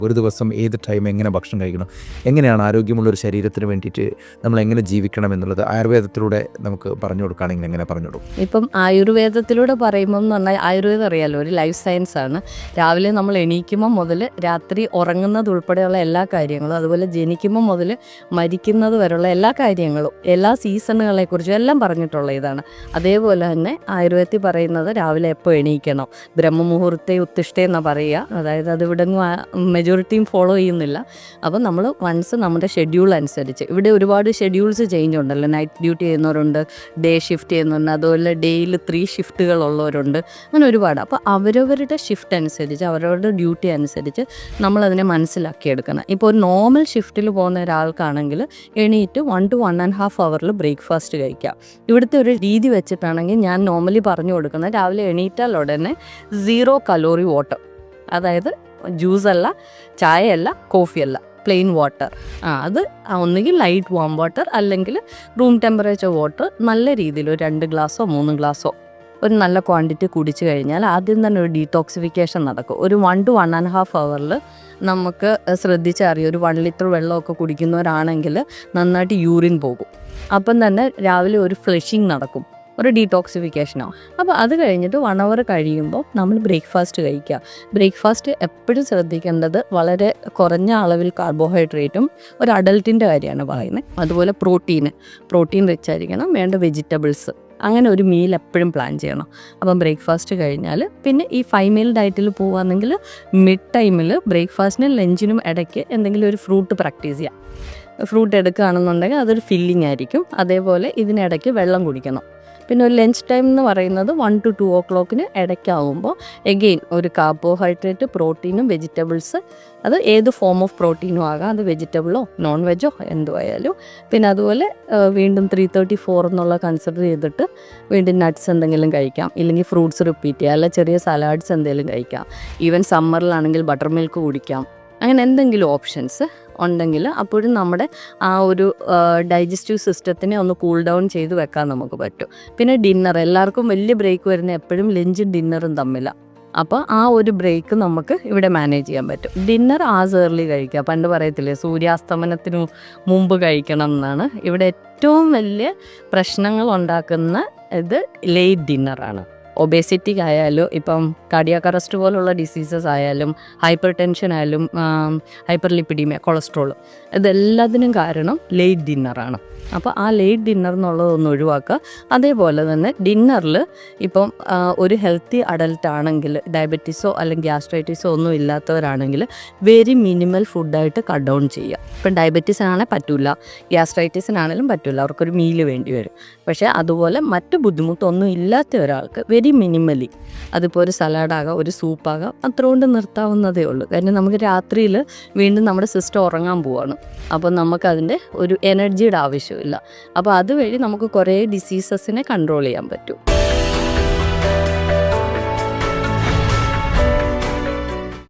ഒരു ദിവസം ഏത് ടൈം എങ്ങനെ ഭക്ഷണം കഴിക്കണം, എങ്ങനെയാണ് ആരോഗ്യമുള്ളൊരു ശരീരത്തിന് വേണ്ടിയിട്ട് നമ്മൾ എങ്ങനെ ജീവിക്കണം എന്നുള്ളത് ആയുർവേദത്തിലൂടെ നമുക്ക് പറഞ്ഞു കൊടുക്കുകയാണെങ്കിൽ എങ്ങനെ പറഞ്ഞു കൊടുക്കും? ഇപ്പം ആയുർവേദത്തിലൂടെ പറയുമ്പോൾ എന്ന് പറഞ്ഞാൽ ആയുർവേദം അറിയാമല്ലോ, ഒരു ലൈഫ് സയൻസ് ആണ്. രാവിലെ നമ്മൾ എണീക്കുമ്പോൾ മുതൽ രാത്രി ഉറങ്ങുന്നത് ഉൾപ്പെടെയുള്ള എല്ലാ കാര്യങ്ങളും, അതുപോലെ ജനിക്കുമ്പോൾ മുതൽ മരിക്കുന്നത് വരെയുള്ള എല്ലാ കാര്യങ്ങളും, എല്ലാ സീസണുകളെക്കുറിച്ചും എല്ലാം പറഞ്ഞിട്ടുള്ള ഇതാണ്. അതേപോലെ തന്നെ ആയുർവേദത്തിൽ പറയുന്നത് രാവിലെ എപ്പോൾ എണീക്കണം, ബ്രഹ്മമുഹൂർത്തെ ഉത്തിഷ്ഠ എന്നാണ് പറയുക. അതായത് അത് ഇവിടെ മെജോറിറ്റിയും ഫോളോ ചെയ്യുന്നില്ല. അപ്പം നമ്മൾ വൺസ് നമ്മുടെ ഷെഡ്യൂൾ അനുസരിച്ച്, ഇവിടെ ഒരുപാട് ഷെഡ്യൂൾസ് ചേഞ്ച് ഉണ്ടല്ലോ, നൈറ്റ് ഡ്യൂട്ടി ചെയ്യുന്നവരുണ്ട്, ഡേ ഷിഫ്റ്റ് ചെയ്യുന്നുണ്ട്, അതുപോലെ ഡേയിൽ 3 ഷിഫ്റ്റുകളുള്ളവരുണ്ട്, അങ്ങനെ ഒരുപാട്. അപ്പോൾ അവരവരുടെ ഷിഫ്റ്റ് അനുസരിച്ച്, അവരവരുടെ ഡ്യൂട്ടി അനുസരിച്ച് നമ്മളതിനെ മനസ്സിലാക്കിയെടുക്കണം. ഇപ്പോൾ ഒരു നോർമൽ ഷിഫ്റ്റിൽ പോകുന്ന ഒരാൾക്കാണെങ്കിൽ എണീറ്റ് 1 to 1.5 hours ബ്രേക്ക്ഫാസ്റ്റ് കഴിക്കാം. ഇവിടുത്തെ ഒരു രീതി വെച്ചിട്ടാണെങ്കിൽ ഞാൻ നോർമലി പറഞ്ഞു കൊടുക്കുന്നത്, രാവിലെ എണീറ്റാൽ ഉടനെ 0 calorie വാട്ടർ, അതായത് ജ്യൂസല്ല, ചായയല്ല, കോഫിയല്ല, പ്ലെയിൻ വാട്ടർ. അത് ഒന്നുകിൽ ലൈറ്റ് വാം വാട്ടർ അല്ലെങ്കിൽ റൂം ടെമ്പറേച്ചർ വാട്ടർ, നല്ല രീതിയിൽ ഒരു 2 ഗ്ലാസ്സോ 3 ഗ്ലാസ്സോ ഒരു നല്ല ക്വാണ്ടിറ്റി കുടിച്ചു കഴിഞ്ഞാൽ ആദ്യം തന്നെ ഒരു ഡീടോക്സിഫിക്കേഷൻ നടക്കും. ഒരു 1 to 1.5 hours നമുക്ക് ശ്രദ്ധിച്ചറിയാം. ഒരു 1 ലിറ്റർ വെള്ളമൊക്കെ കുടിക്കുന്നവരാണെങ്കിൽ നന്നായിട്ട് യൂറിൻ പോകും. അപ്പം തന്നെ രാവിലെ ഒരു ഫ്ലഷിങ് നടക്കും, ഒരു ഡീടോക്സിഫിക്കേഷനാവും. അപ്പോൾ അത് കഴിഞ്ഞിട്ട് 1 hour കഴിയുമ്പോൾ നമ്മൾ ബ്രേക്ക്ഫാസ്റ്റ് കഴിക്കുക. ബ്രേക്ക്ഫാസ്റ്റ് എപ്പോഴും ശ്രദ്ധിക്കേണ്ടത് വളരെ കുറഞ്ഞ അളവിൽ കാർബോഹൈഡ്രേറ്റും, ഒരു അഡൽട്ടിൻ്റെ കാര്യമാണ് പറയുന്നത്. അതുപോലെ പ്രോട്ടീൻ റിച്ച് ആയിരിക്കണം, വേണ്ട വെജിറ്റബിൾസ്, അങ്ങനെ ഒരു മീൽ എപ്പോഴും പ്ലാൻ ചെയ്യണം. അപ്പം ബ്രേക്ക്ഫാസ്റ്റ് കഴിഞ്ഞാൽ പിന്നെ ഈ 5 meal ഡയറ്റിൽ പോകുകയാണെങ്കിൽ മിഡ് ടൈമിൽ ബ്രേക്ക്ഫാസ്റ്റിനും ലഞ്ചിനും ഇടയ്ക്ക് എന്തെങ്കിലും ഒരു ഫ്രൂട്ട് പ്രാക്ടീസ് ചെയ്യാം. ഫ്രൂട്ട് എടുക്കുകയാണെന്നുണ്ടെങ്കിൽ അതൊരു ഫില്ലിംഗ് ആയിരിക്കും. അതേപോലെ ഇതിനിടയ്ക്ക് വെള്ളം കുടിക്കണം. പിന്നെ ഒരു ലഞ്ച് ടൈം എന്ന് പറയുന്നത് 1 to 2 o'clock ഇടയ്ക്കാവുമ്പോൾ എഗെയിൻ ഒരു കാർബോഹൈഡ്രേറ്റ്, പ്രോട്ടീനും വെജിറ്റബിൾസ്, അത് ഏത് ഫോം ഓഫ് പ്രോട്ടീനും ആകാം, അത് വെജിറ്റബിളോ നോൺ വെജോ എന്തുമായാലും. പിന്നെ അതുപോലെ വീണ്ടും 3:34 എന്നുള്ള കൺസിഡർ ചെയ്തിട്ട് വീണ്ടും നട്ട്സ് എന്തെങ്കിലും കഴിക്കാം, ഇല്ലെങ്കിൽ ഫ്രൂട്ട്സ് റിപ്പീറ്റ് ചെയ്യുക, അല്ല ചെറിയ സലാഡ്സ് എന്തെങ്കിലും കഴിക്കാം. ഈവൻ സമ്മറിലാണെങ്കിൽ ബട്ടർ മിൽക്ക് കുടിക്കാം. അങ്ങനെ എന്തെങ്കിലും ഓപ്ഷൻസ് ഉണ്ടെങ്കിൽ അപ്പോഴും നമ്മുടെ ആ ഒരു ഡൈജസ്റ്റീവ് സിസ്റ്റത്തിനെ ഒന്ന് കൂൾ ഡൗൺ ചെയ്ത് വെക്കാൻ നമുക്ക് പറ്റും. പിന്നെ ഡിന്നർ, എല്ലാവർക്കും വലിയ ബ്രേക്ക് വരുന്ന എപ്പോഴും ലഞ്ചും ഡിന്നറും തമ്മിലാണ്. അപ്പോൾ ആ ഒരു ബ്രേക്ക് നമുക്ക് ഇവിടെ മാനേജ് ചെയ്യാൻ പറ്റും. ഡിന്നർ ആസ് ഏർലി കഴിക്കുക. പണ്ട് പറയത്തില്ലേ, സൂര്യാസ്തമനത്തിനു മുമ്പ് കഴിക്കണം എന്നാണ്. ഇവിടെ ഏറ്റവും വലിയ പ്രശ്നങ്ങൾ ഉണ്ടാക്കുന്ന ഇത് ലേറ്റ് ഡിന്നറാണ്. ഒബേസിറ്റിക്ക് ആയാലും, ഇപ്പം കാർഡിയാക് അറസ്റ്റ് പോലുള്ള ഡിസീസസ് ആയാലും, ഹൈപ്പർ ടെൻഷൻ ആയാലും, ഹൈപ്പർ ലിപ്പിഡീമിയ, കൊളസ്ട്രോൾ, ഇതെല്ലാത്തിനും കാരണം ലേറ്റ് ഡിന്നറാണ്. അപ്പോൾ ആ ലേറ്റ് ഡിന്നർ എന്നുള്ളതൊന്ന് ഒഴിവാക്കുക. അതേപോലെ തന്നെ ഡിന്നറിൽ ഇപ്പം ഒരു ഹെൽത്തി അഡൽട്ട് ആണെങ്കിൽ, ഡയബറ്റീസോ അല്ലെങ്കിൽ ഗ്യാസ്ട്രൈറ്റീസോ ഒന്നും ഇല്ലാത്തവരാണെങ്കിൽ വെരി മിനിമൽ ഫുഡായിട്ട് കട്ട് ഡൗൺ ചെയ്യുക. ഇപ്പം ഡയബറ്റീസിനാണെങ്കിൽ പറ്റില്ല, ഗ്യാസ്ട്രൈറ്റീസിനാണെങ്കിലും പറ്റില്ല, അവർക്കൊരു മീല് വേണ്ടി വരും. പക്ഷേ അതുപോലെ മറ്റ് ബുദ്ധിമുട്ടൊന്നും ഇല്ലാത്ത ഒരാൾക്ക് വെരി മിനിമലി, അതിപ്പോൾ ഒരു സലാഡാകാം, ഒരു സൂപ്പാകാം, അത്രകൊണ്ട് നിർത്താവുന്നതേ ഉള്ളൂ. കാരണം നമുക്ക് രാത്രിയിൽ വീണ്ടും നമ്മുടെ സിസ്റ്റം ഉറങ്ങാൻ പോവാണ്. അപ്പോൾ നമുക്കതിൻ്റെ ഒരു എനർജിയുടെ ആവശ്യമില്ല. അപ്പോൾ അതുവഴി നമുക്ക് കുറേ ഡിസീസസിനെ കൺട്രോൾ ചെയ്യാൻ പറ്റും.